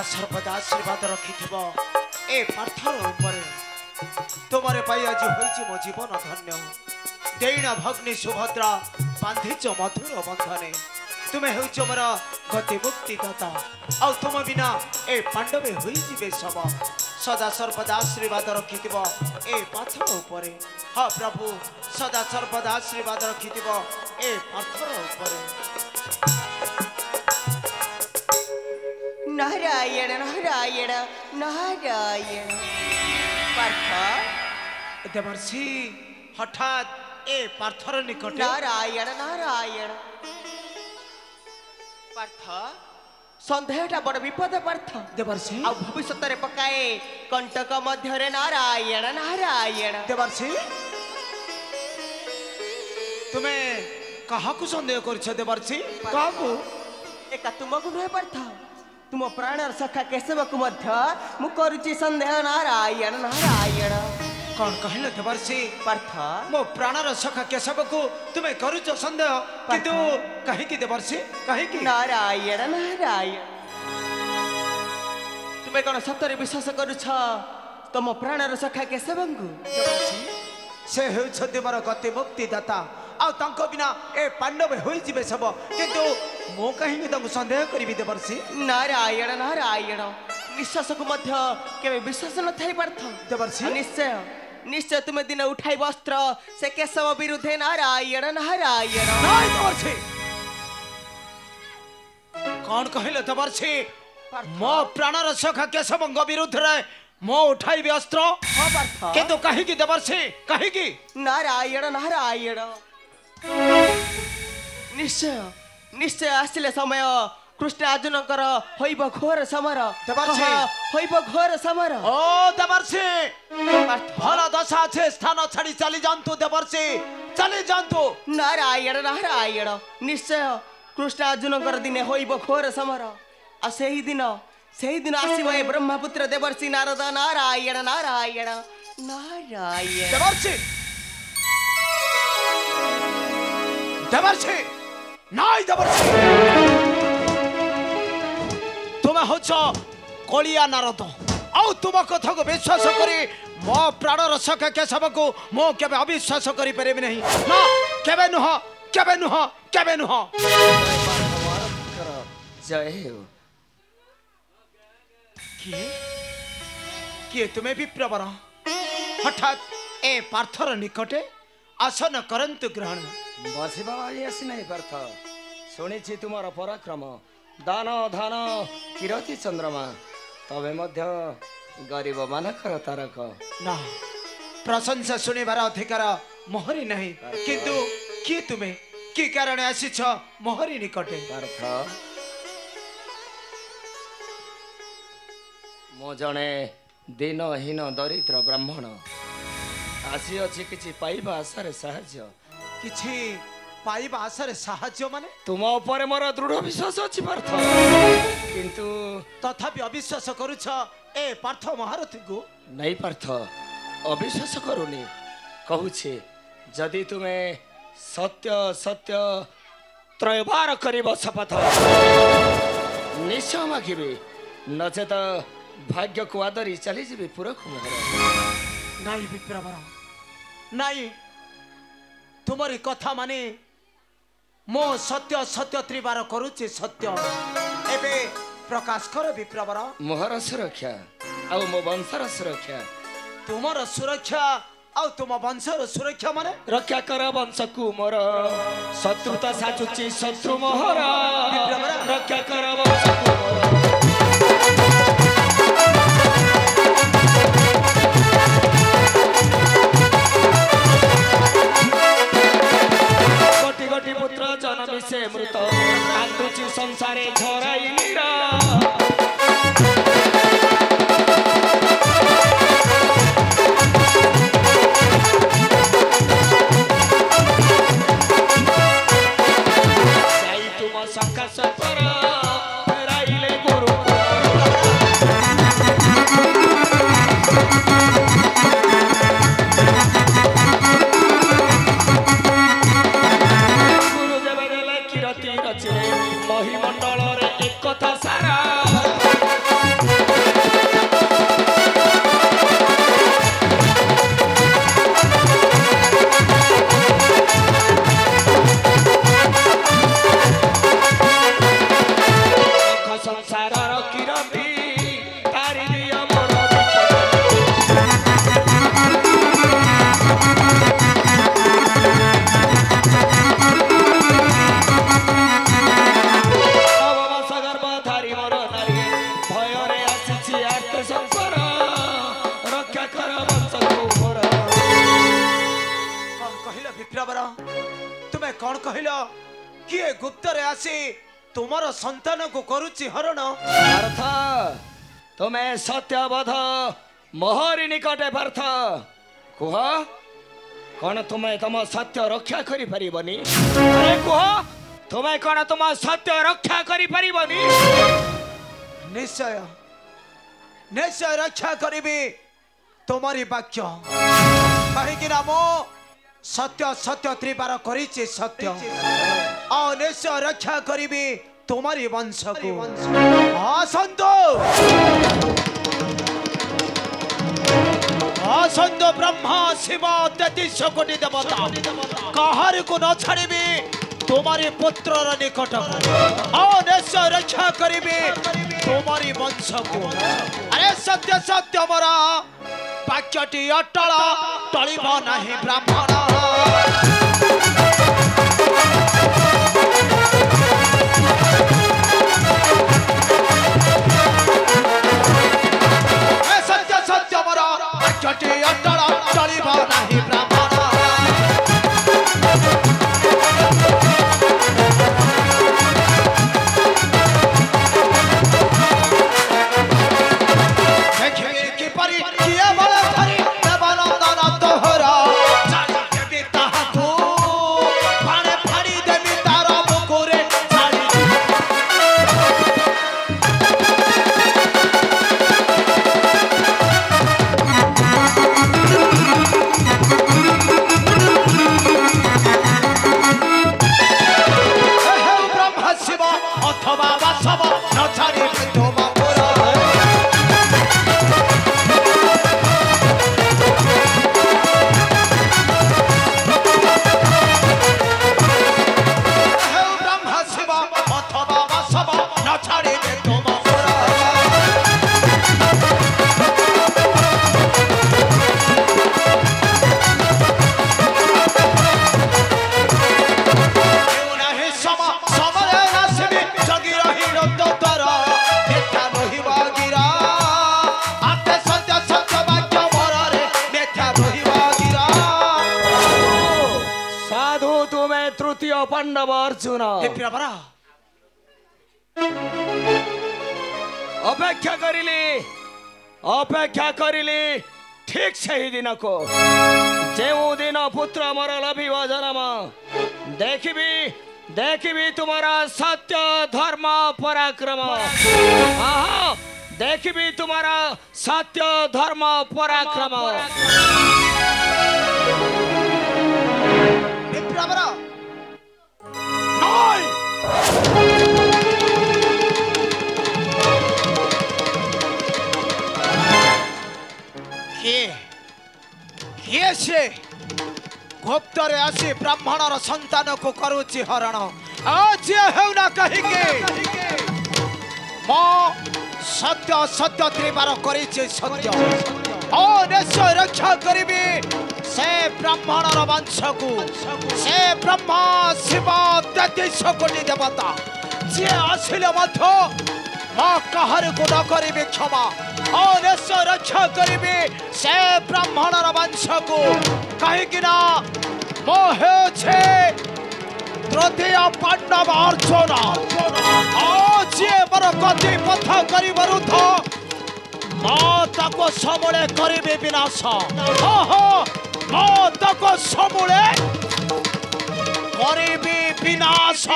सर्वदा आशीर्वाद रखि ए पाथर ऊपर तुमरे पाई आज होइछि मो जीवन धन्य देना भग्नि सुभद्रा बांधिच मधुर बंधने तुम्हें होइछ मोर गति मुक्ति दाता आ तुम बिना ए पांडवे होई जिवे सब सदा सर्वदा आशीर्वाद रखि ए पाथर ऊपर हाँ प्रभु सदा सर्वदा आशीर्वाद रखि ए पाथर ऊपर नारायण नारायण नारायण पार्थ देवर्षि हठात ए पार्थर निकट नारायण नारायण पार्थ संदेहटा बड़ विपद पार्थ देवर्षि आ भविष्य रे पकाए कंटक मध्य नारायण नारायण देवर्षि तुम्हें काहाकू संदेह करछ देवर्षि काहाकू एका तुमको नुहे पार्थ तुम प्राणर सखा केशव को मध्य मु करूची संदेह नारायण नारायण कौन कहले देवर्षि पार्थ मो प्राणर सखा केशव को तुम्हें करूच संदेह किंतु कहीं की देवर्षि कहीं की नारायण नारायण तुम्हें कौन सतरे विश्वास करूछ तुम प्राणर सखा केशव को से हेउछति मोर गति मुक्ति दाता आ तांको बिना ए पांडव होई जिवे सब किंतु मो कहीं तंग संदेह करी देवर्षि नारायण नारायण निश्वास को मध्य केवे विश्वास न थाई पार्थ देवर्षि निश्चय निश्चय तुम्हें दिन उठाई वस्त्र से केशव विरुद्धे नारायण नारायण नहीं देवर्षि कौन कहले देवर्षि मो प्राणर सखा केशव विरुद्ध रे मो उठाई अस्त्र हाँ पार्थ किंतु कहीं की देवर्षि कहीं की नारायण नारायण निश्चय निश्चय आसिले समय कृष्ण अर्जुनकर होइब घोर समर देवर्षि होइब घोर समर ओ देवर्षि भल दशा छे स्थान छाड़ी चली जांतु देवर्षि चली जांतु नारायण नारायण निश्चय कृष्ण अर्जुनकर दिने होइब घोर समर आ सेही दिन आसीब ए ब्रह्मपुत्र देवर्षि नारद नारायण नारायण नारायण देवर्षि देवर्षि नाई देवर्षि तुम्हें होछ कलिया नारद आ तुम कथा को विश्वास करी मो प्राणर सखा केशव को मो केबे अविश्वास करी परिबे नहीं ना केबे नुह केबे नुह केबे नुह जय हो किए तुम्हें भी प्रवर हठात ए पार्थर निकटे आसन करंतु ग्रहण बसवा आसी नहीं पार्थ शुणी तुमर पराक्रम दान धान किरती चंद्रमा तबे मध्य गरीब मानकर तारक ना प्रशंसा सुनिबार अधिकार मोहरी नहीं किंतु कि तुम्हें कि कारण आसीछ मोहरी निकटे पार्थ मो जने दिनहीन दरिद्र ब्राह्मण आसी अच्छी किछि पाइबा आशारे साहाଯ୍य किछि पाइबा आशारे साहाଯ୍य माने तुम ऊपर मोर दृढ़ विश्वास अछि पार्थ किंतु तथापि अविश्वास करूछ ए पार्थ महारथी को नहीं पार्थ अविश्वास करूनी कहूछि जदि तुम्हें सत्य सत्य त्रयबार करिब शपथ निश्चय मागिबे नचेत भाग्य को आदरी चली जीवी पुरख मोहर नाई विप्रवर नाई तुम्हारी कथा माने मो सत्य सत्य त्रिबार करूचे सत्य एबे प्रकाश कर विप्रवर मोहर सुरक्षा आ मो वंशर सुरक्षा तुमर सुरक्षा आ तुम वंशर सुरक्षा माने रक्षा कर वंश को मोर शत्रुता साचुची शत्रु मोहर रक्षा कर वंश को मोर कोटि पुत्र जन्म से मृत कांदुची संसारे झराई नीरा साई तुम सकाश पर राई कौन कहला किए गुप्त रे आसी तुम्हारा संतान को करुची हरण पार्थ तुम्हें सत्यवध मोहरी निकटे पार्थ कुह कौन तुम्हें तुम सत्य रक्षा करि परिबनी अरे कुह तुम्हें कौन तुम सत्य रक्षा करि परिबनी निश्चय निश्चय रक्षा करिबी तुम्हारी वाक्य कहीं मो सत्य सत्य त्रिबार करिचे सत्य और निश्चय रक्षा करिबी तुम्हारी वंश को आसंतो आसंतो ब्रह्मा शिव 33 कोटि देवता कहार को न छाड़िबी तुम्हारी पुत्र निकट और निश्चय रक्षा करिबी तुम्हारी वंश को अरे सत्य सत्य मरा वाक्यटी अटल टलिब नहीं ब्राह्मण सत्य सत्य मरा वाक्यटी अटल टलिब नहीं ब्राह्मण पांडव अर्जुन अपेक्षा करिली ठीक सही दिन को जो दिन पुत्र मोर लभिब जन्म देखिबी तुम्हारा सत्य धर्म पराक्रम देखिबी तुम्हारा सत्य धर्म पराक्रम किए से गुप्त रे आसी ब्राह्मणर संतान को करुची हरण आज हेउना कहिके मो सत्य सत्य त्रिबार करिचे सत्य ओ निश्चय रक्षा करिबी से ब्राह्मणर वंश को से ब्रह्मा शिव 33 कोटि देवता जे आसिले मध्य मां कहार को न करिबी क्षमा और निश्चय रक्षा करिबी से ब्राह्मणर वंश को कहीं कि ना मोहे छे तृतीय पांडव अर्जुन आज जे बर गति पथ करि विरुद्ध मौत को समूले करिबी विनाश मौत को समूले करिबी विनाश